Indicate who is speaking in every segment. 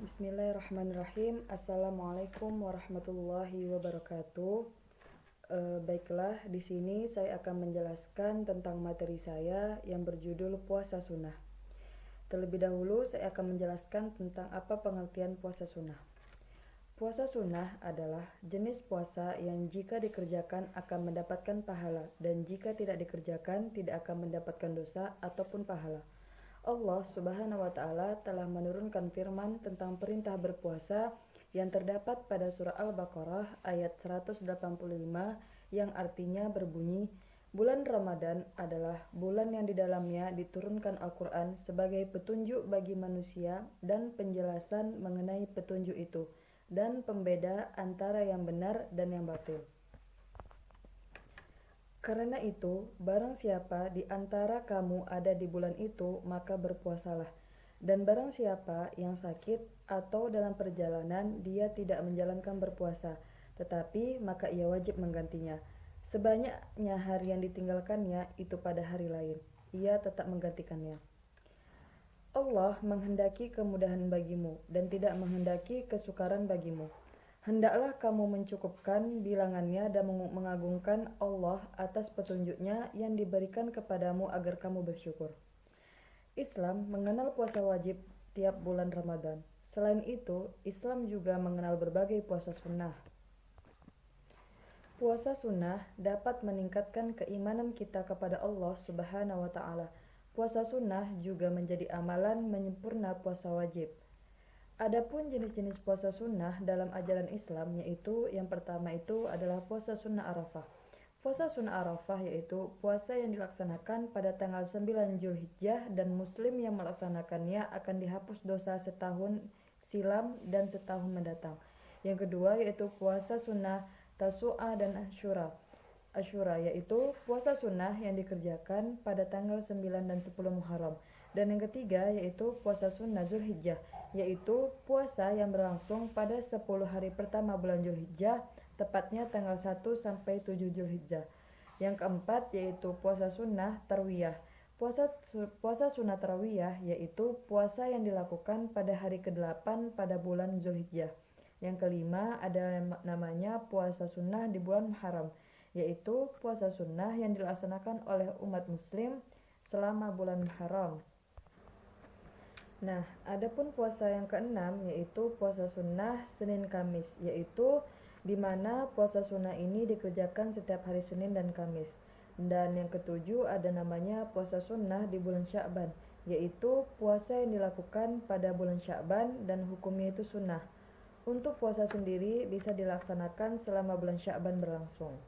Speaker 1: Bismillahirrahmanirrahim. Assalamualaikum warahmatullahi wabarakatuh. Baiklah, di sini saya akan menjelaskan tentang materi saya yang berjudul puasa sunnah. Terlebih dahulu saya akan menjelaskan tentang apa pengertian puasa sunnah. Puasa sunnah adalah jenis puasa yang jika dikerjakan akan mendapatkan pahala dan jika tidak dikerjakan tidak akan mendapatkan dosa ataupun pahala. Allah Subhanahu wa Ta'ala telah menurunkan firman tentang perintah berpuasa yang terdapat pada surah Al-Baqarah ayat 185 yang artinya berbunyi, bulan Ramadan adalah bulan yang di dalamnya diturunkan Al-Quran sebagai petunjuk bagi manusia dan penjelasan mengenai petunjuk itu dan pembeda antara yang benar dan yang batil. Karena itu, barang siapa di antara kamu ada di bulan itu, maka berpuasalah. Dan barang siapa yang sakit atau dalam perjalanan, dia tidak menjalankan berpuasa, tetapi maka ia wajib menggantinya. Sebanyaknya hari yang ditinggalkannya itu pada hari lain, ia tetap menggantikannya. Allah menghendaki kemudahan bagimu dan tidak menghendaki kesukaran bagimu. Hendaklah kamu mencukupkan bilangannya dan mengagungkan Allah atas petunjuknya yang diberikan kepadamu agar kamu bersyukur. Islam mengenal puasa wajib tiap bulan Ramadan. Selain itu, Islam juga mengenal berbagai puasa sunnah. Puasa sunnah dapat meningkatkan keimanan kita kepada Allah Subhanahu wa Ta'ala. Puasa sunnah juga menjadi amalan menyempurna puasa wajib. Adapun jenis-jenis puasa sunnah dalam ajaran Islam yaitu yang pertama itu adalah puasa sunnah Arafah. Puasa sunnah Arafah yaitu puasa yang dilaksanakan pada tanggal 9 Zulhijjah dan muslim yang melaksanakannya akan dihapus dosa setahun silam dan setahun mendatang. Yang kedua yaitu puasa sunnah Tasu'a dan Asyura yaitu puasa sunnah yang dikerjakan pada tanggal 9 dan 10 Muharram. Dan yang ketiga yaitu puasa sunnah Zulhijjah, yaitu puasa yang berlangsung pada 10 hari pertama bulan Zulhijjah, tepatnya tanggal 1 sampai 7 Zulhijjah. Yang keempat yaitu puasa sunnah Tarwiyah. Puasa sunnah Tarwiyah yaitu puasa yang dilakukan pada hari ke-8 pada bulan Zulhijjah. Yang kelima ada namanya puasa sunnah di bulan Muharram, yaitu puasa sunnah yang dilaksanakan oleh umat muslim selama bulan Muharram. Nah, adapun puasa yang keenam yaitu puasa sunnah Senin Kamis, yaitu di mana puasa sunnah ini dikerjakan setiap hari Senin dan Kamis. Dan yang ketujuh ada namanya puasa sunnah di bulan Sya'ban, yaitu puasa yang dilakukan pada bulan Sya'ban dan hukumnya itu sunnah. Untuk puasa sendiri bisa dilaksanakan selama bulan Sya'ban berlangsung.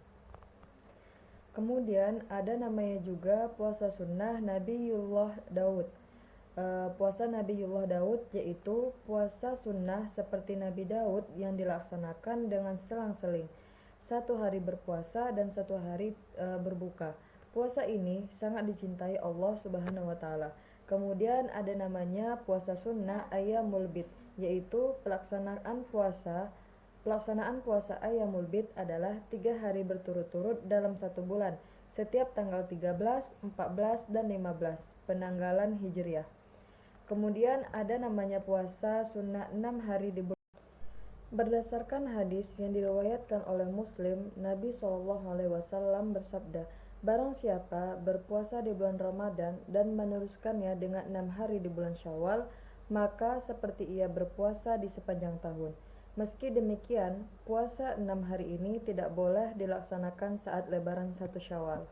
Speaker 1: Kemudian ada namanya juga puasa sunnah Nabiullah Daud. Puasa Nabiullah Daud yaitu puasa sunnah seperti Nabi Daud yang dilaksanakan dengan selang-seling, 1 hari berpuasa dan 1 hari berbuka. Puasa ini sangat dicintai Allah Subhanahu wa Ta'ala. Kemudian ada namanya puasa sunnah Ayyamul Bid, yaitu pelaksanaan puasa Ayyamul Bid adalah 3 hari berturut-turut dalam 1 bulan, setiap tanggal 13, 14, dan 15 penanggalan Hijriah. Kemudian ada namanya puasa sunnah 6 hari di bulan. Berdasarkan hadis yang diriwayatkan oleh Muslim, Nabi SAW bersabda, barang siapa berpuasa di bulan Ramadan dan meneruskannya dengan 6 hari di bulan Syawal, maka seperti ia berpuasa di sepanjang tahun. Meski demikian, puasa 6 hari ini tidak boleh dilaksanakan saat lebaran 1 Syawal.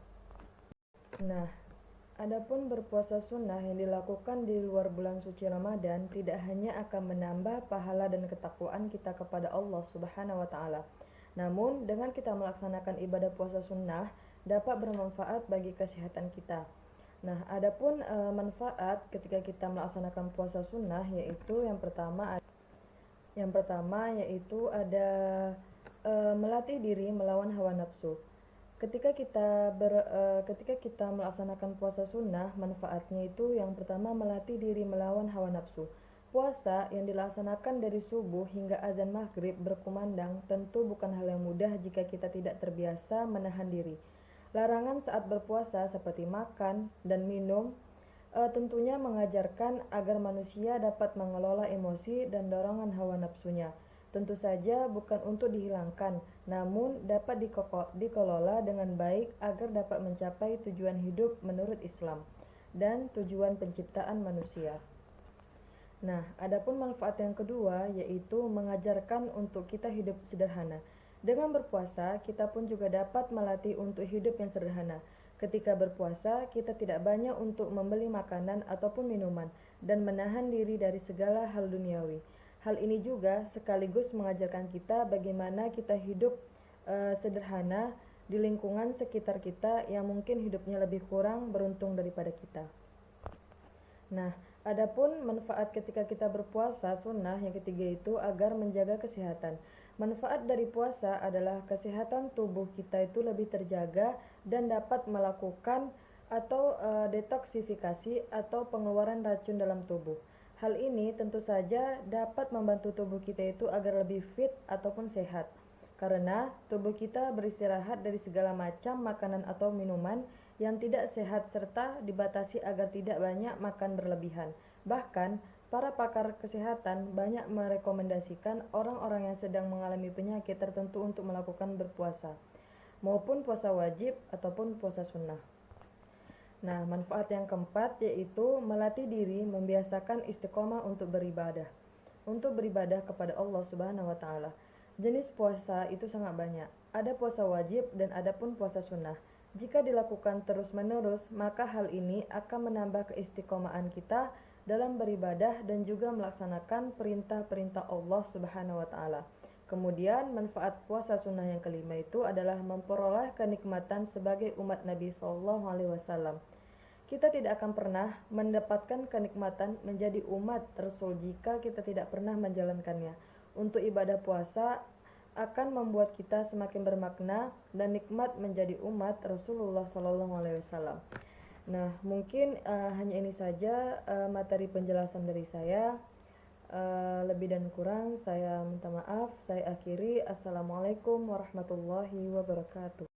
Speaker 1: Nah, adapun berpuasa sunnah yang dilakukan di luar bulan suci Ramadan tidak hanya akan menambah pahala dan ketakwaan kita kepada Allah Subhanahu wa Ta'ala, namun dengan kita melaksanakan ibadah puasa sunnah dapat bermanfaat bagi kesehatan kita. Nah, adapun manfaat ketika kita melaksanakan puasa sunnah yaitu yang pertama yaitu ada melatih diri melawan hawa nafsu. Ketika kita melaksanakan puasa sunnah, manfaatnya itu yang pertama melatih diri melawan hawa nafsu. Puasa yang dilaksanakan dari subuh hingga azan maghrib berkumandang tentu bukan hal yang mudah jika kita tidak terbiasa menahan diri. Larangan saat berpuasa seperti makan dan minum Tentunya mengajarkan agar manusia dapat mengelola emosi dan dorongan hawa nafsunya. Tentu saja bukan untuk dihilangkan, namun dapat dikelola dengan baik agar dapat mencapai tujuan hidup menurut Islam dan tujuan penciptaan manusia. Nah, adapun manfaat yang kedua yaitu mengajarkan untuk kita hidup sederhana. Dengan berpuasa, kita pun juga dapat melatih untuk hidup yang sederhana. Ketika berpuasa, kita tidak banyak untuk membeli makanan ataupun minuman dan menahan diri dari segala hal duniawi. Hal ini juga sekaligus mengajarkan kita bagaimana kita hidup sederhana di lingkungan sekitar kita yang mungkin hidupnya lebih kurang beruntung daripada kita. Nah, adapun manfaat ketika kita berpuasa sunnah yang ketiga itu agar menjaga kesehatan. Manfaat dari puasa adalah kesehatan tubuh kita itu lebih terjaga dan dapat melakukan atau detoksifikasi atau pengeluaran racun dalam tubuh. Hal ini tentu saja dapat membantu tubuh kita itu agar lebih fit ataupun sehat. Karena tubuh kita beristirahat dari segala macam makanan atau minuman yang tidak sehat serta dibatasi agar tidak banyak makan berlebihan. Bahkan, para pakar kesehatan banyak merekomendasikan orang-orang yang sedang mengalami penyakit tertentu untuk melakukan berpuasa, maupun puasa wajib ataupun puasa sunnah. Nah, manfaat yang keempat yaitu melatih diri membiasakan istiqomah untuk beribadah. Untuk beribadah kepada Allah Subhanahu wa taala. Jenis puasa itu sangat banyak. Ada puasa wajib dan ada pun puasa sunnah. Jika dilakukan terus-menerus, maka hal ini akan menambah keistiqomahan kita dalam beribadah dan juga melaksanakan perintah-perintah Allah Subhanahu wa taala. Kemudian manfaat puasa sunnah yang kelima itu adalah memperoleh kenikmatan sebagai umat Nabi Shallallahu alaihi wasallam. Kita tidak akan pernah mendapatkan kenikmatan menjadi umat Rasul jika kita tidak pernah menjalankannya. Untuk ibadah puasa akan membuat kita semakin bermakna dan nikmat menjadi umat Rasulullah Sallallahu Alaihi Wasallam. Nah, mungkin hanya ini saja materi penjelasan dari saya. Lebih dan kurang saya minta maaf. Saya akhiri. Assalamualaikum warahmatullahi wabarakatuh.